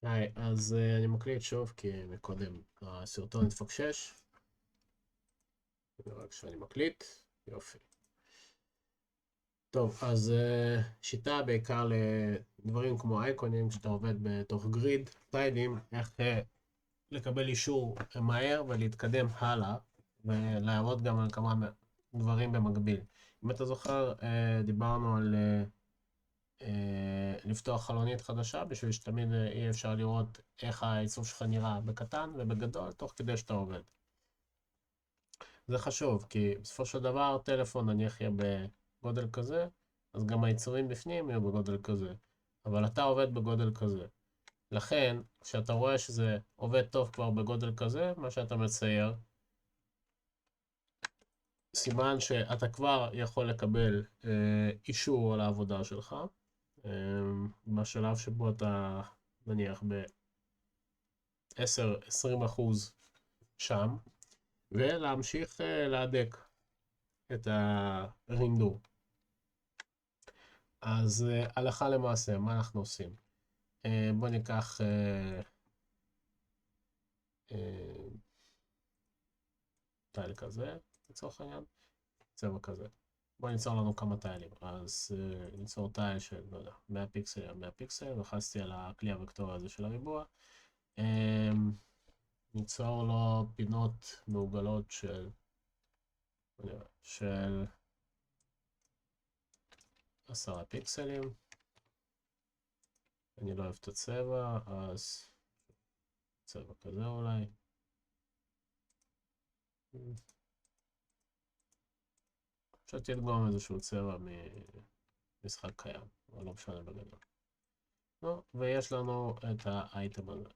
היי, אז אני מקליט שוב כי מקודם הסרטון התפקשש. רק שאני מקליט, יופי. טוב, אז שיטה בעיקר לדברים כמו אייקונים, כשאתה עובד בתוך גריד, טיילים, איך לקבל אישור מהר ולהתקדם הלאה, ולעבוד גם על כמה דברים במקביל. אם אתה זוכר, דיברנו על לפתוח חלונית חדשה, בשביל שתמיד יהיה אפשר לראות איך העיצוב שלך נראה בקטן ובגדול, תוך כדי שאתה עובד. זה חשוב, כי בסופו של דבר טלפון נניח יהיה בגודל כזה, אז גם העיצובים בפנים יהיו בגודל כזה, אבל אתה עובד בגודל כזה. לכן, כשאתה רואה שזה עובד טוב כבר בגודל כזה, מה שאתה מצייר, סימן שאתה כבר יכול לקבל אישור על העבודה שלך, בשלב שבו אתה נניח ב-10-20% שם, ולהמשיך להדק את הרינדור. אז הלכה למעשה, מה אנחנו עושים? בוא ניקח טייל כזה, לצורך העניין, צבע כזה. בוא ניצור לנו כמה טיילים. אז ניצור טייל של, לא יודע, 100 פיקסל על 100 פיקסל, לחצתי על הכלי הוקטורי הזה של הריבוע. ניצור לו פינות מעוגלות של 10 פיקסלים. אני לא אוהב את הצבע, אז צבע כזה אולי. פשוט תדגום איזשהו צבע ממשחק קיים, אבל לא משנה בגדול. נו, ויש לנו את האייטם הזה.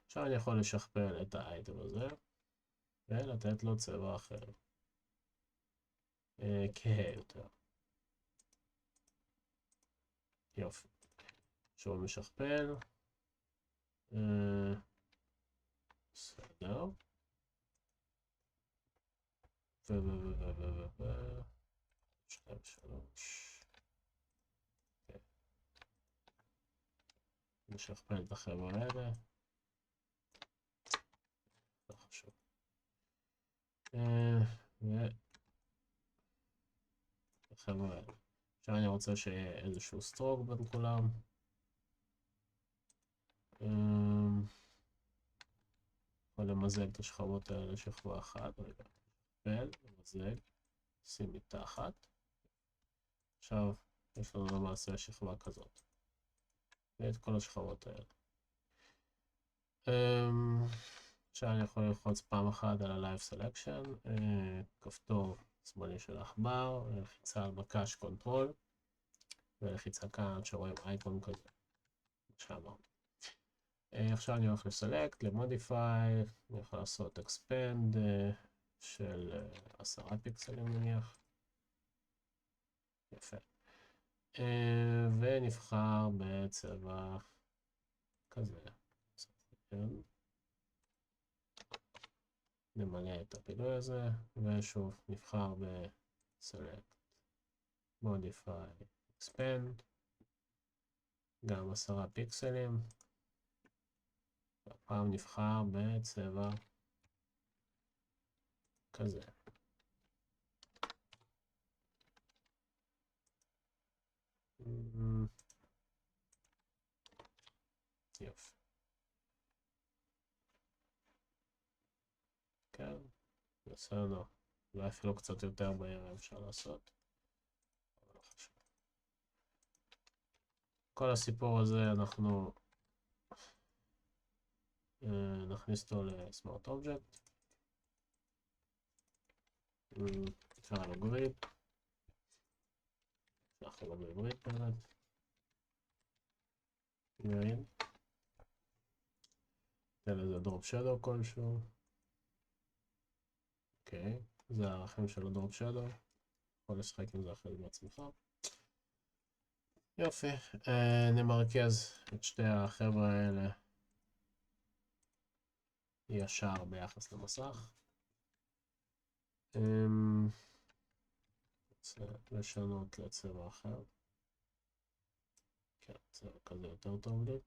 עכשיו אני יכול לשכפל את האייטם הזה, ולתת לו צבע אחר. כהה יותר. יופי. שוב משכפל. בסדר. שתיים, שלוש. נשכפל את החבר'ה האלה. לא חשוב. החבר'ה האלה. עכשיו אני רוצה שיהיה איזשהו סטרוק בין כולם. יכול למזג את השכבות האלה לשכבה אחת. רגע. למזג. שים מתחת. עכשיו יש לנו למעשה שכבה כזאת. ואת כל השכבות האלה. עכשיו אני יכול ללחוץ פעם אחת על ה-Live Selection, כפתור שמאלי של העכבר, לחיצה על מקש קונטרול, ולחיצה כאן שרואים אייקון כזה, שאמרנו. עכשיו אני הולך לסלקט, למודיפיי, אני יכול לעשות expand של 10 פיקסלים נניח. יפה. ונבחר בצבע כזה. נמלא את הפילוי הזה, ושוב נבחר ב-select, modify, expand, גם 10 פיקסלים, והפעם נבחר בצבע כזה. יופי. כן, בסדר. אולי אפילו קצת יותר בערב אפשר לעשות. כל הסיפור הזה אנחנו נכניס אותו לסמארט אובייקט. נקרא לו גריד. אנחנו לא בעברית באמת. גריד. ניתן לזה דרופ שדו כלשהו. אוקיי, זה הערכים של הדרופ שדו. יכול לשחק עם זה אחרי זה בעצמך. יופי, נמרכז את שתי החבר'ה האלה ישר ביחס למסך. רוצה לשנות לצבע אחר. כן, צבע כזה יותר טוב לי.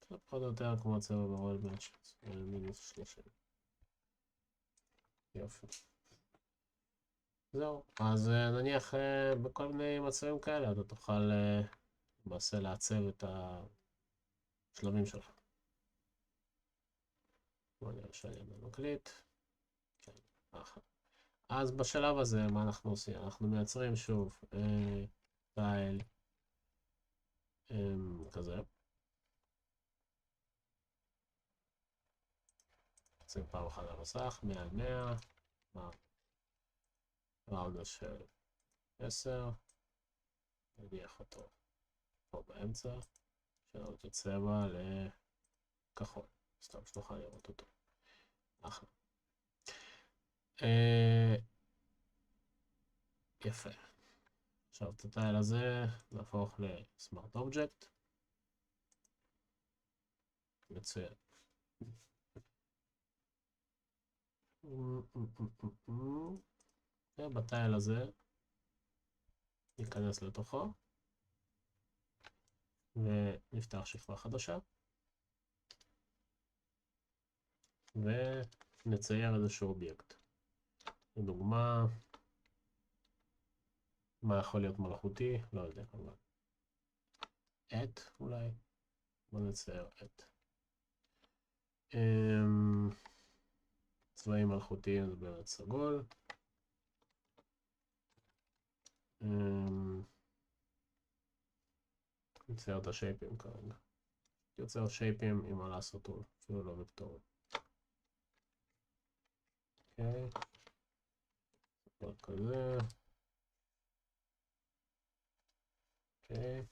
זה פחות או יותר כמו הצבע ברול מאץ', מינוס 30. יופי. זהו, אז נניח בכל מיני מצבים כאלה אתה תוכל למעשה לעצב את השלבים שלך. בוא נראה שאני מקליט. כן, אחלה. אז בשלב הזה מה אנחנו עושים? אנחנו מייצרים שוב טייל כזה. נמצאים פעם אחת על המסך, 100 על 100, ראונדה של 10, נניח אותו פה באמצע, שלנו את הצבע לכחול, סתם שנוכל לראות אותו. אחלה. יפה. עכשיו את הטייל הזה נהפוך לסמארט אובייקט. מצוין. ובטייל הזה ניכנס לתוכו ונפתח שכבה חדשה ונצייר איזשהו אובייקט. לדוגמה, מה יכול להיות מלאכותי? לא יודע, אבל את אולי? בוא נצייר את. צבעים מלאכותיים זה באמת סגול. נצייר את השייפים כרגע. יוצר שייפים עם הלאסו-טול, אפילו לא וקטורים. אוקיי. כזה. אוקיי.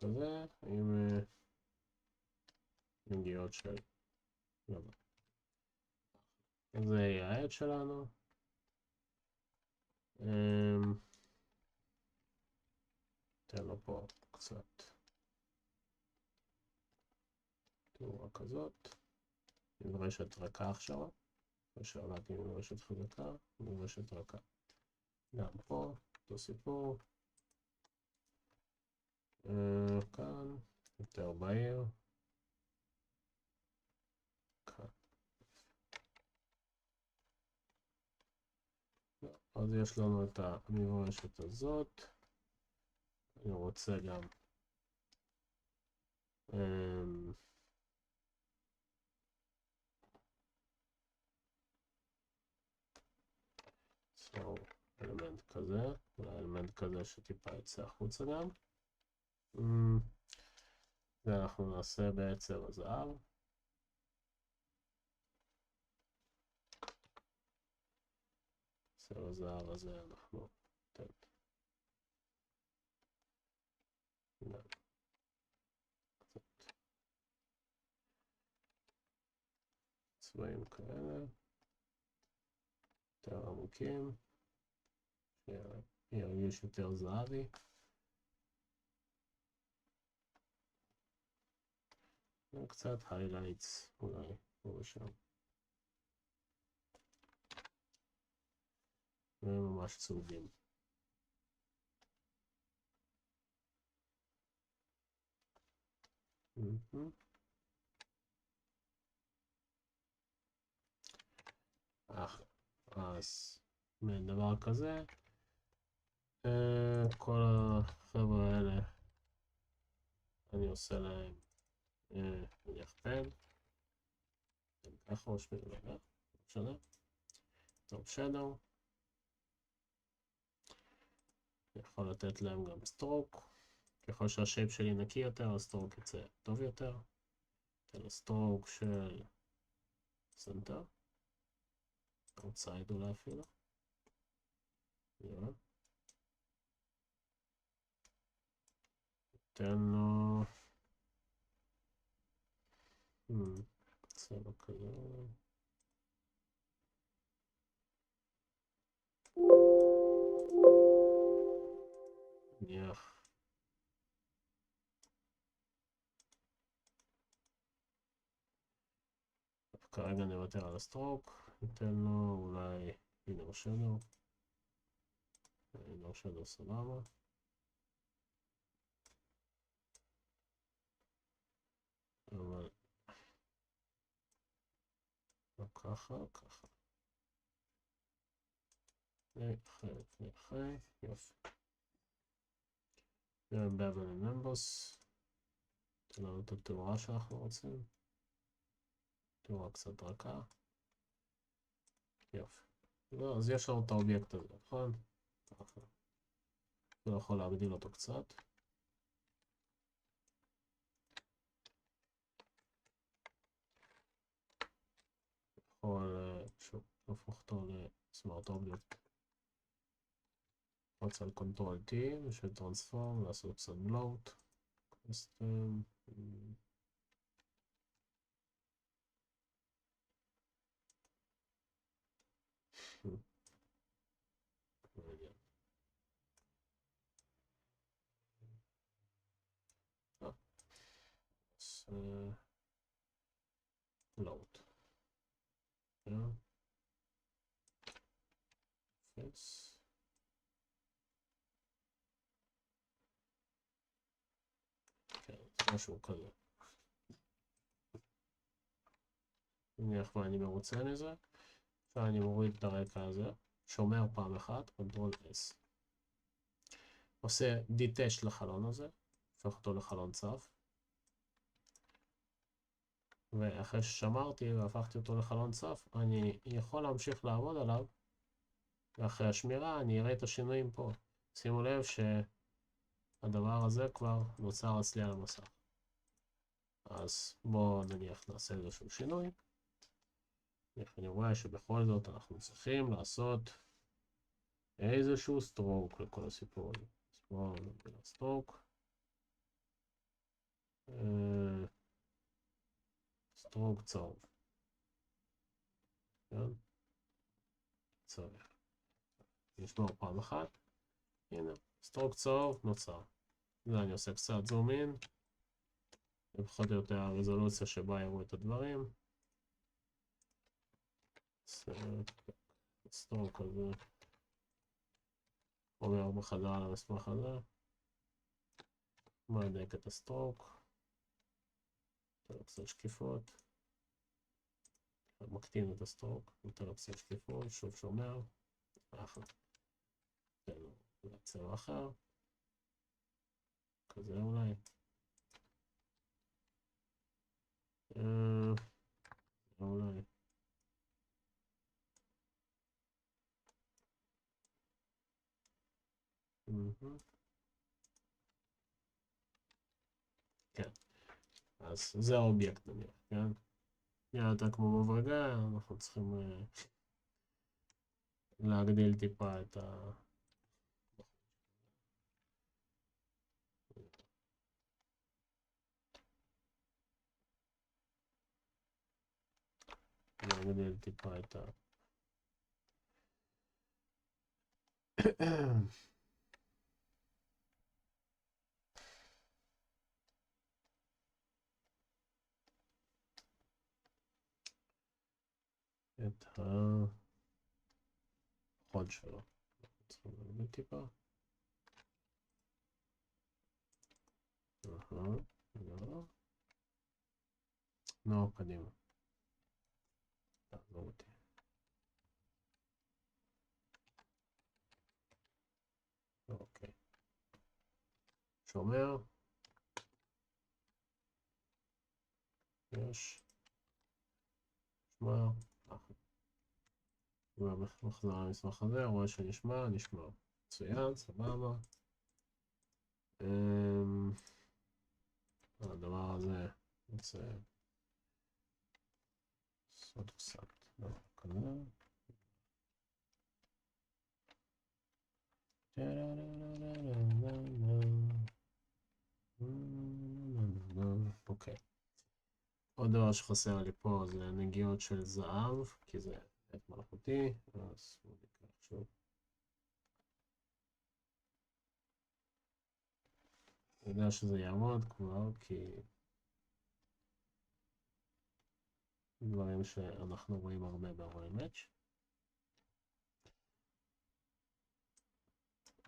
כזה, עם נגיעות של... לא יודע. זה יהיה העד שלנו. תן לו פה קצת תאורה כזאת. עם רשת רכה עכשיו. אפשר להקים עם רשת חזקה, עם רשת רכה. גם פה, אותו סיפור. כאן, יותר בהיר. כאן. אז יש לנו את המברשת הזאת. אני רוצה גם אלמנט כזה, אלמנט כזה שטיפה יצא החוצה גם. ואנחנו נעשה בעצם הזהב. צבע הזהב הזה אנחנו ניתן. צבעים כאלה. יותר עמוקים. שירגיש יותר זהבי. וקצת highlights אולי פה ושם. וממש צהובים. אז מדבר כזה, כל החבר'ה האלה אני עושה להם נניח פן, ככה או שמיד לא משנה, טוב שדו, יכול לתת להם גם סטרוק, ככל שהשייפ שלי נקי יותר, הסטרוק יצא טוב יותר, ניתן לו סטרוק של סנטר, outside אולי אפילו, נראה, ניתן לו צבע כזה, נניח כרגע נוותר על הסטרוק, ניתן לו אולי inner shadow, inner shadow סבבה. אבל לא ככה, ככה. אחרי, יופי. bevel and nimbus. תן לנו את התאורה שאנחנו רוצים. תאורה קצת רכה. יופי. אז יש לנו את האובייקט הזה, נכון? ככה. אני יכול להגדיל אותו קצת. יכול שוב להפוך אותו לסמארט אובייקט. רוצה על קונטרול T בשביל טרנספורם, לעשות קצת בלוט. קוסטום. לוט. פס. משהו כזה. נניח ואני מרוצה מזה, ואני מוריד את הרקע הזה, שומר פעם אחת, קונטרול S. עושה דיטש לחלון הזה, הופך אותו לחלון צף. ואחרי ששמרתי והפכתי אותו לחלון צף, אני יכול להמשיך לעבוד עליו, ואחרי השמירה אני אראה את השינויים פה. שימו לב שהדבר הזה כבר נוצר אצלי על המסך. אז בואו נניח נעשה איזשהו שינוי. אני רואה שבכל זאת אנחנו צריכים לעשות איזשהו סטרוק לכל הסיפור הזה. אז בואו נביא סטרוק. סטרוק צהוב. כן? צריך. נשמור פעם אחת. הנה, סטרוק צהוב נוצר. זה אני עושה קצת זום אין. לפחות או יותר הרזולוציה שבה יראו את הדברים. סטרוק הזה. עובר בחזרה למסמך הזה. מעדק את הסטרוק. נותן לו קצת שקיפות. מקטין את הסטרוק. נותן לו קצת שקיפות. שוב שומר. אחלה. נותן לו צבע אחר. כזה אולי. אולי. כן. אז זה האובייקט נניח, כן? נראה יותר כמו מברגה, אנחנו צריכים להגדיל טיפה את ה... להגדיל טיפה את ה... את החוד שלו. צריכים להגדיל טיפה. לא, קדימה. תעזור אותי. אוקיי. שומר. יש. שמע. ומחזר למסמך הזה, רואה שנשמע, נשמע. מצוין, סבבה. הדבר הזה רוצה לעשות קצת דבר כזה. אוקיי. עוד דבר שחסר לי פה זה נגיעות של זהב, כי זה את מלאכותי, אז בואו נקרא שוב. אני יודע שזה יעמוד כבר, כי דברים דברים שאנחנו רואים הרבה ב-Royal Match.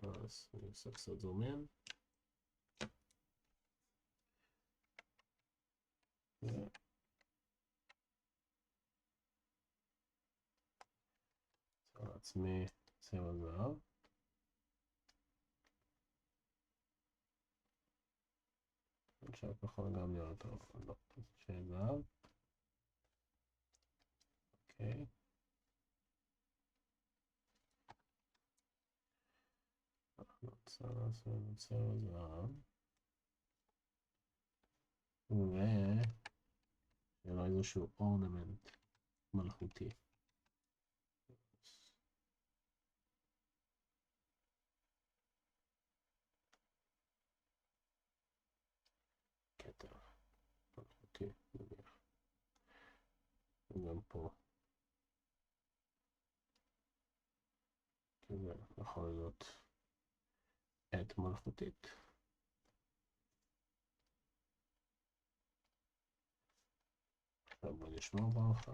אז אני עושה קצת זום אין. לעצמי צבע זהב. עכשיו כחול גם נראה טוב, לא, שי זהב. אוקיי. אנחנו נצא לעשות צבע זהב. ויהיה לו איזשהו אורנמנט מלאכותי. קטע מלאכותי, נניח. וגם פה. כזה, בכל זאת, עת מלאכותית. עכשיו בוא נשמור ברכה.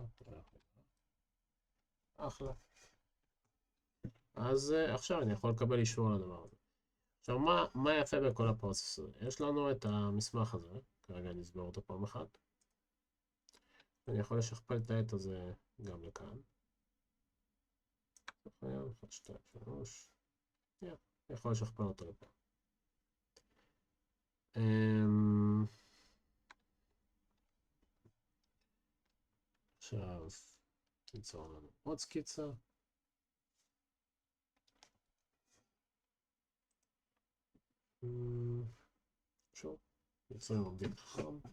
אחלה. אז עכשיו אני יכול לקבל אישור על הדבר הזה. עכשיו, מה יפה בכל הפרוסס הזה? יש לנו את המסמך הזה, כרגע נסגור אותו פעם אחת. אני יכול לשכפל את העט הזה גם לכאן. 1, 2, 3. אני יכול לשכפל אותו לפה. עכשיו, ניצור לנו עוד סקיצה. שוב, ניצור עם אובייקט חכם.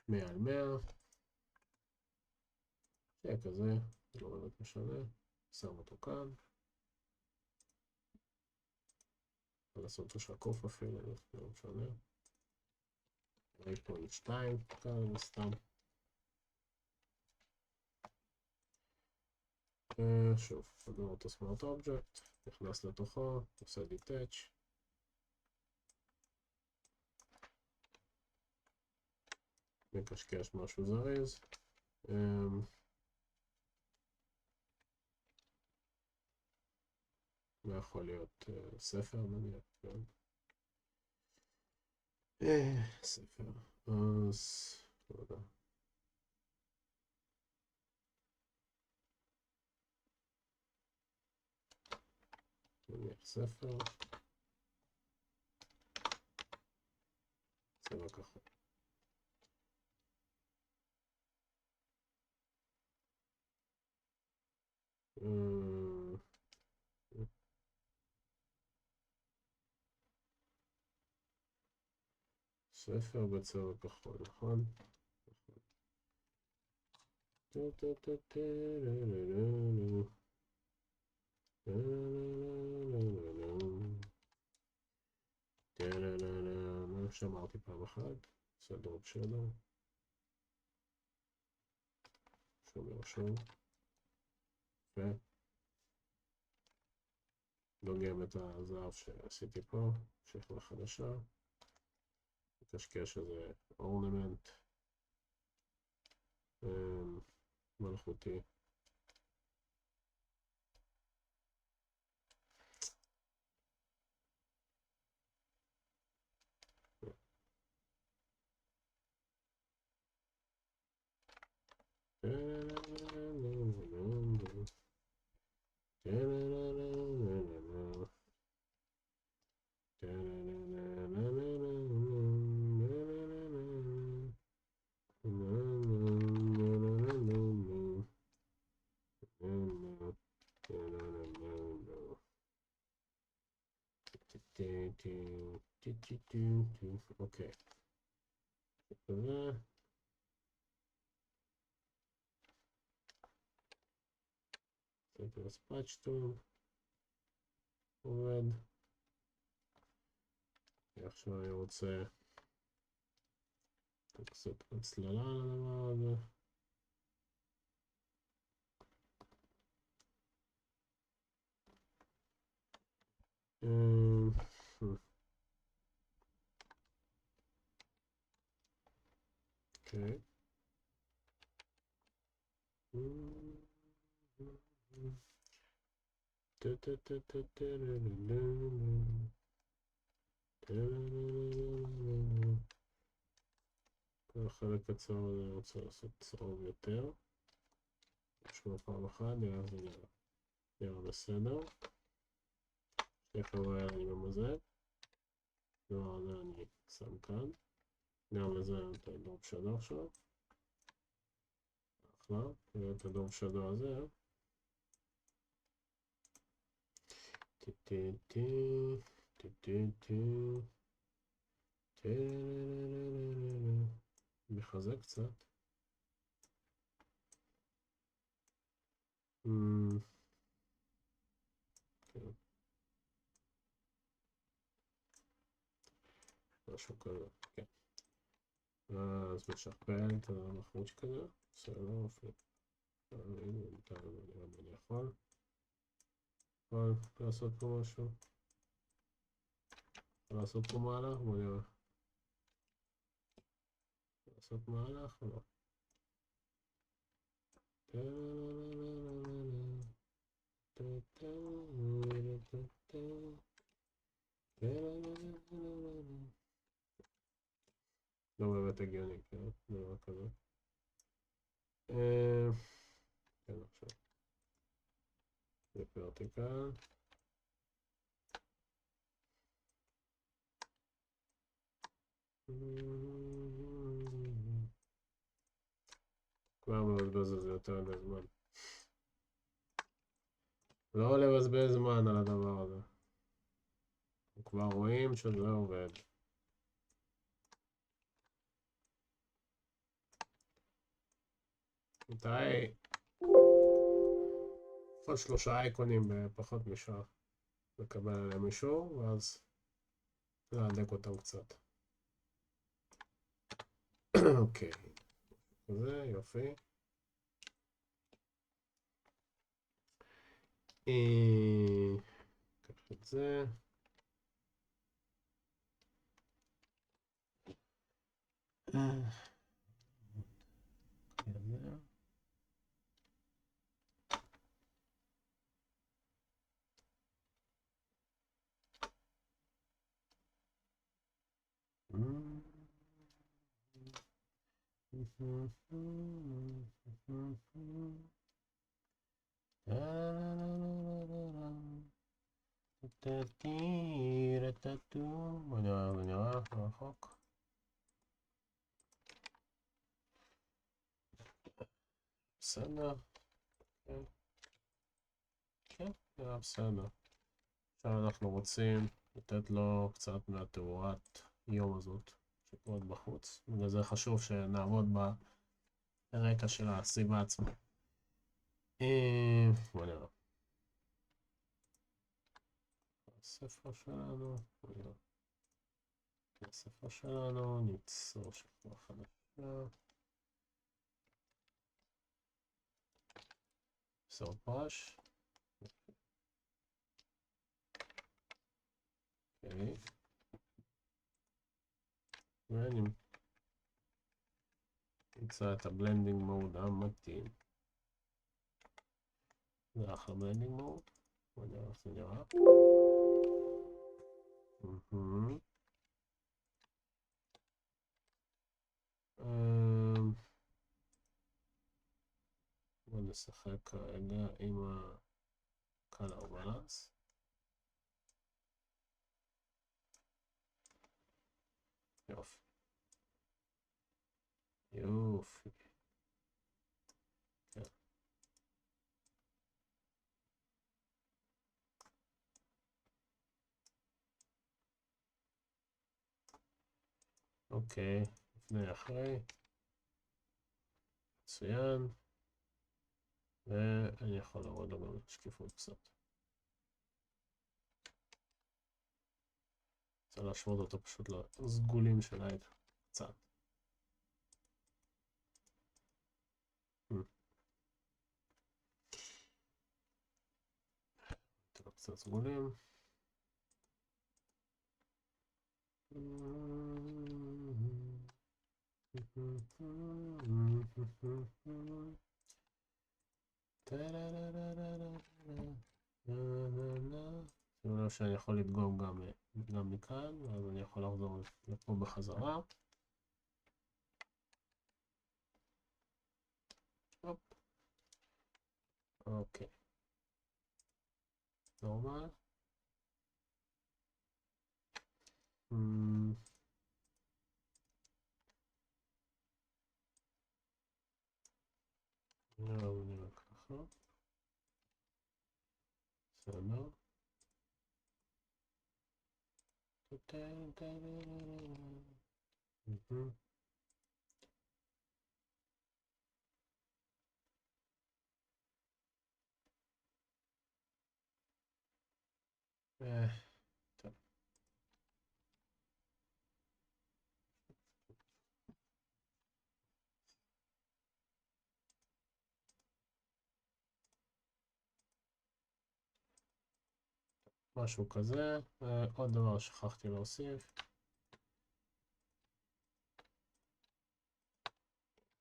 100 על 100. שיהיה כזה, לא באמת משנה. שם אותו כאן. לעשות אותו שקוף אפילו, לא משנה. ריפול 2, כאן סתם. שוב, נדבר אותו סמארט אובייקט, נכנס לתוכו, עושה detach. מקשקש משהו זריז. מה יכול להיות ספר נניח, כן? ספר, אז לא יודע. נניח ספר. צבע כחול. ספר בצבע כחול, נכון? מה שאמרתי פעם אחת, עושה דרופ שלו. שוב ורשום. דוגם את הזהב שעשיתי פה, שכבה חדשה. מקשקש איזה אורנמנט מלאכותי. אוקיי. ספר ספאצ'טון עובד. עכשיו אני רוצה קצת הצללה לדבר הזה. אוקיי. החלק הצהוב אני רוצה לעשות צהוב יותר. נשמע פעם אחת, נראה איך זה נראה. נראה בסדר. שתי חבר'ה האלה אני ממזג. דבר הזה אני שם כאן. נראה לזה את הדרופ שדו עכשיו. אחלה. נראה את הדרופ שדו הזה. מחזק קצת. משהו כזה, כן. אז משכפל את המחמוד כזה, בסדר, אפילו. אני יכול לעשות פה משהו. לעשות פה מהלך, בוא נראה. לעשות מהלך או לא? לא באמת הגיוני, כן? דבר כזה. כן, עכשיו. זה ורטיקל. כבר מבזבז על זה יותר מדי זמן. לא לבזבז זמן על הדבר הזה. כבר רואים שזה עובד. מתי? עוד 3 אייקונים בפחות משעה. לקבל עליהם אישור, ואז להדק אותם קצת. אוקיי. זה יופי. קח את זה. בוא נראה רחוק. בסדר. כן, נראה בסדר. עכשיו אנחנו רוצים לתת לו קצת מהתאורת יום הזאת שקורית בחוץ. בגלל זה חשוב שנעבוד ברקע של הסביבה עצמה. בוא נראה. הספר שלנו, הספר שלנו, ניצור שכבה חדשה. סוף פרש. אוקיי. ואני נמצא את הבלנדינג מוד המתאים. זה אחלה בלנדינג מוד. בוא נראה איך זה נראה. בוא נשחק כרגע עם ה-color balance. יופי. יופי. כן. אוקיי, לפני אחרי. מצוין. ואני יכול להוריד לו גם שקיפות קצת. רוצה להשוות אותו פשוט לסגולים של העט קצת. ניתן לו קצת סגולים. שימו לב שאני יכול לדגום גם מכאן, אז אני יכול לחזור לפה בחזרה. אוקיי. נורמל. נראה ככה. בסדר. טוב. משהו כזה. עוד דבר שכחתי להוסיף.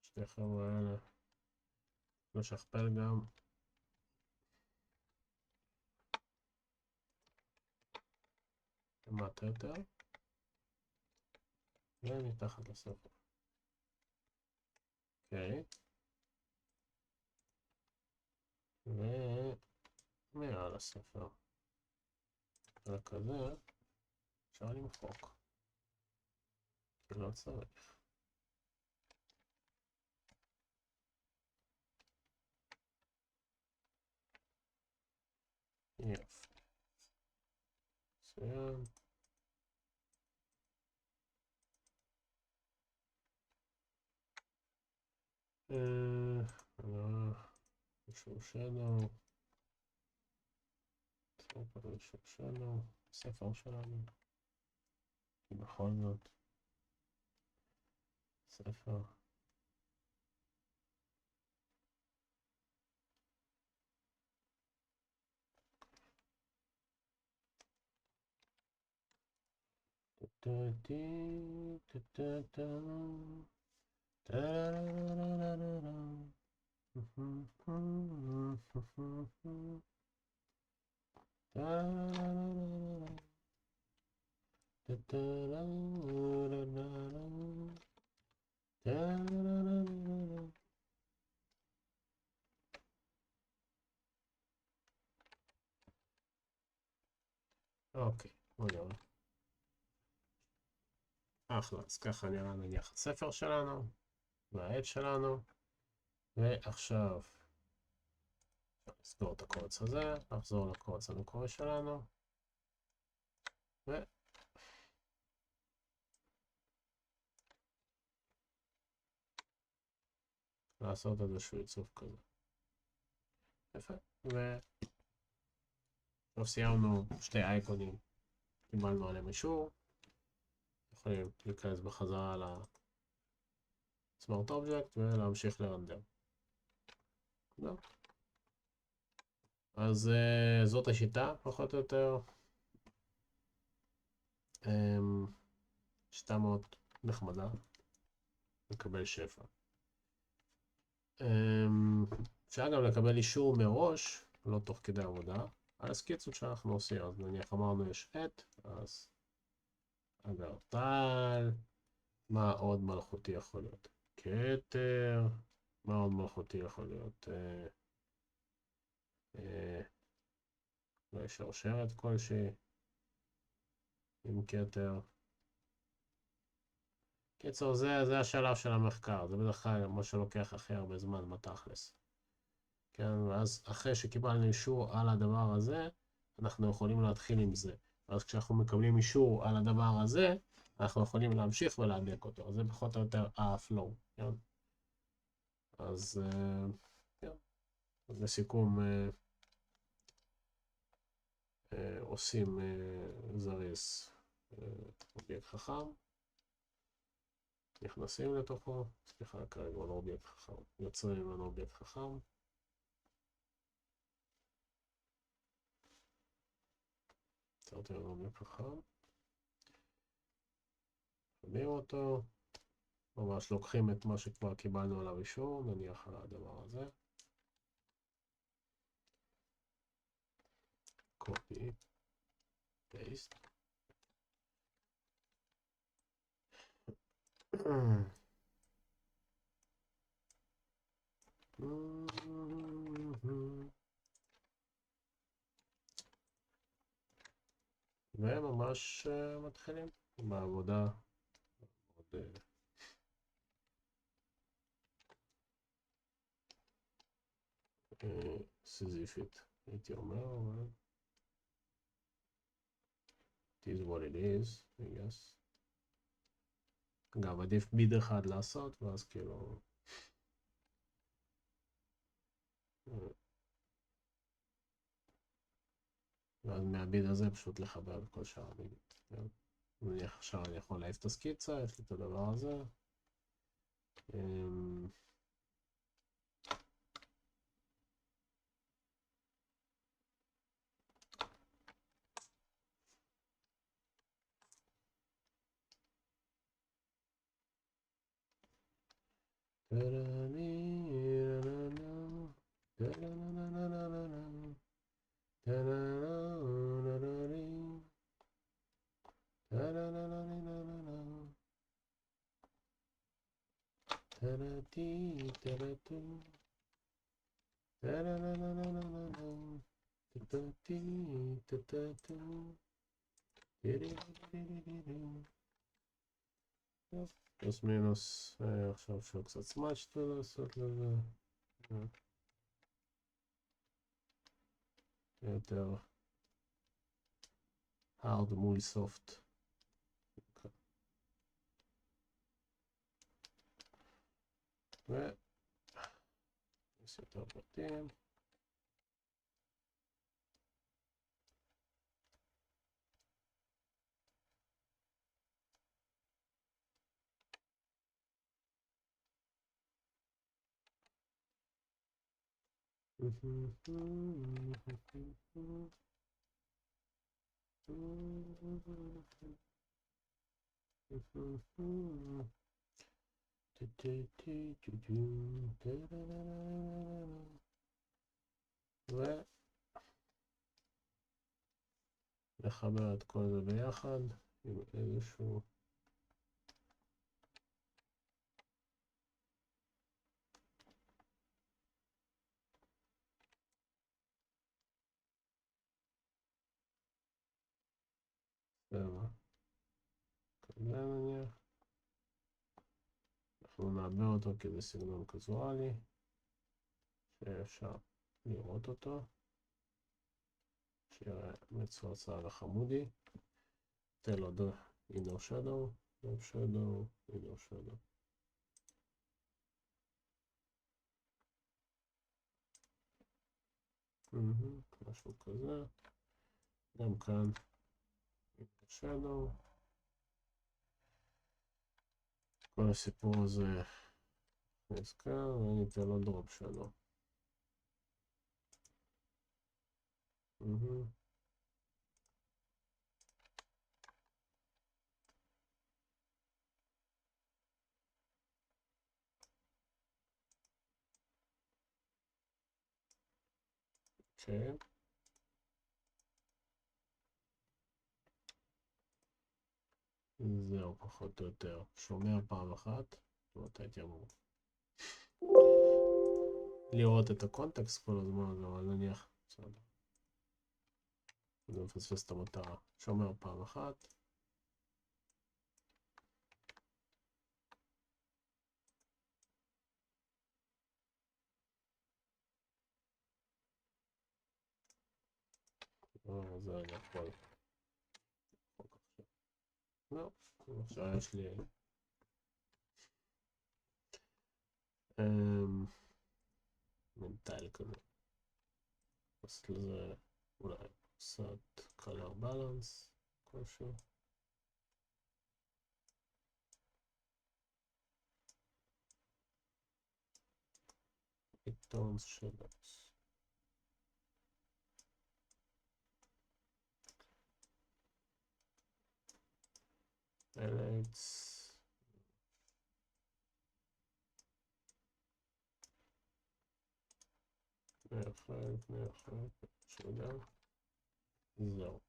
שתי חבר'ה האלה. נשכפל גם. למטה יותר. ומתחת לספר. אוקיי. ומעל הספר. וכזה אפשר למחוק. כי לא צריך. יופי. מצוין. איזשהו shadow. איזשהו shadow. ספר שלנו. כי בכל זאת. ספר. אוקיי, בוא נראה. אחלה, אז ככה נראה נניח הספר שלנו, והעט שלנו, ועכשיו נסגור את הקובץ הזה, נחזור לקובץ המקורי שלנו, לעשות איזשהו עיצוב כזה. יפה. עכשיו סיימנו שתי אייקונים, קיבלנו עליהם אישור, יכולים להיכנס בחזרה ל-Smart Object ולהמשיך לרנדר. אז זאת השיטה, פחות או יותר. שיטה מאוד נחמדה, לקבל שפע. אפשר גם לקבל אישור מראש, לא תוך כדי עבודה, על הסקיצות שאנחנו עושים. אז נניח אמרנו יש עט, אז אגרטל, מה עוד מלאכותי יכול להיות? כתר, מה עוד מלאכותי יכול להיות? אולי שרשרת כלשהי, עם כתר. קיצור, זה השלב של המחקר, זה בדרך כלל מה שלוקח הכי הרבה זמן בתכלס. כן, ואז אחרי שקיבלנו אישור על הדבר הזה, אנחנו יכולים להתחיל עם זה. ואז כשאנחנו מקבלים אישור על הדבר הזה, אנחנו יכולים להמשיך ולהדק אותו. זה פחות או יותר ה-flow, כן? אז, כן. לסיכום, עושים זריז אובייקט חכם. נכנסים לתוכו, סליחה, כרגע לא אובייקט חכם, יוצרים ממנו אובייקט חכם. יצרתי לנו אובייקט חכם. חדים אותו, ממש לוקחים את מה שכבר קיבלנו עליו אישור, נניח על הדבר הזה. copy, paste. וממש מתחילים בעבודה מאוד סיזיפית, הייתי אומר, אבל it is what it is, I guess. גם עדיף ביד אחד לעשות, ואז כאילו ואז מהביד הזה פשוט לחבר את כל שאר הביד. נניח עכשיו אני יכול להעיף את הסקיצה, יש לי את הדבר הזה. פלוס מינוס, עכשיו אפשר קצת סמאצ'ט ולעשות לזה יותר hard מול soft. יש יותר פרטים. ולחבר את כל זה ביחד עם איזשהו צבע כזה נניח. אנחנו נעבר אותו כזה סגנון קזואלי שאפשר לראות אותו, שיראה מצועצע וחמודי. תן לו inner shadow, left shadow, inner shadow. משהו כזה. גם כאן inner shadow. כל הסיפור הזה נזכר, ואני אתן לו drop shadow. אוקיי. זהו פחות או יותר. שומע פעם אחת, זאת אומרת הייתי אמור לראות את הקונטקסט כל הזמן, אבל נניח, בסדר. אני מפספס את המטרה. שומע פעם אחת. זה אני יכול. לא, עכשיו יש לי מנטל כזה. אז לזה אולי קצת color balance כלשהו. tones shadows. highlights. נאחד, שגם. זהו.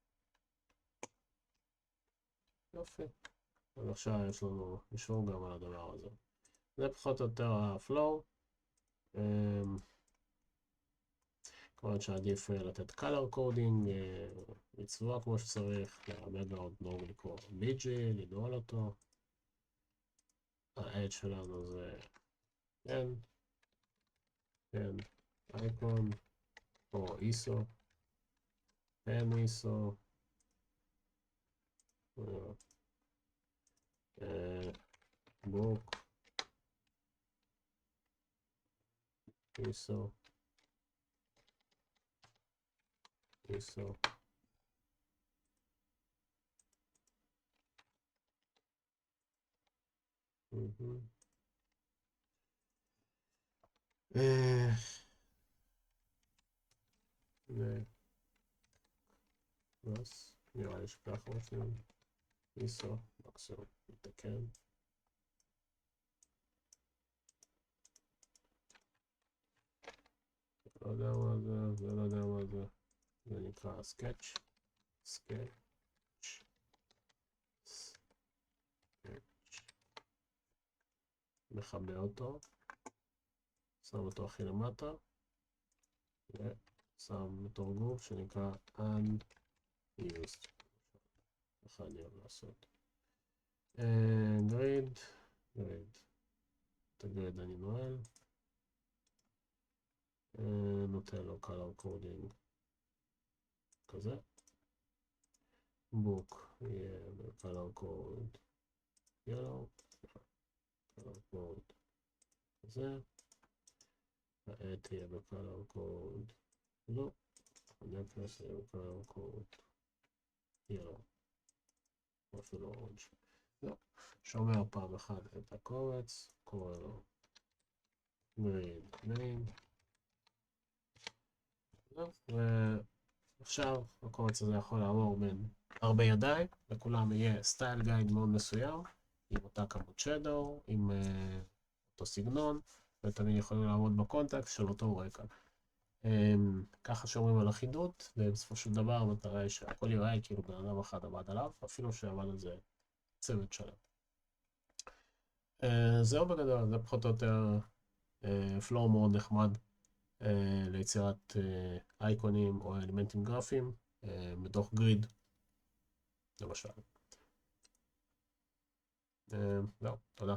יופי. אז עכשיו יש לנו אישור גם על הדבר הזה. זה פחות או יותר ה-flow. כמובן שעדיף לתת color coding, לצבוע כמו שצריך, ללמד עוד נוג לקרוא BG, לנעול אותו. ה-edge שלנו זה כן, אייקון, או ISO, ISO, book, ISO, נראה לי שככה עושים ISO, מקסימום, נתקן. לא יודע מה זה, זה לא יודע מה זה. זה נקרא sketch. מחבר אותו. שם אותו הכי למטה. ושם בתור גוף שנקרא unused. ככה אני אוהב לעשות. grid. את הגריד אני נועל. נותן לו color coding כזה. book יהיה color code yellow, color code כזה. ה-add תהיה color code לא, ה-necklace יהיה color code yellow, או אפילו orange. לא, שומר פעם אחת את הקובץ, קורא לו grid name. ועכשיו הקובץ הזה יכול לעבור בין הרבה ידיים, לכולם יהיה סטייל גייד מאוד מסוים, עם אותה כמות shadow, עם אותו סגנון, ותמיד יכולים לעמוד בקונטקסט של אותו רקע. ככה שומרים על אחידות, ובסופו של דבר המטרה היא שהכל ייראה כאילו בן אדם אחד עבד עליו, אפילו שעבד על זה צוות שלם. זהו בגדול, זה פחות או יותר פלואו מאוד נחמד. ליצירת אייקונים או אלמנטים גרפיים בתוך גריד, למשל. זהו, תודה.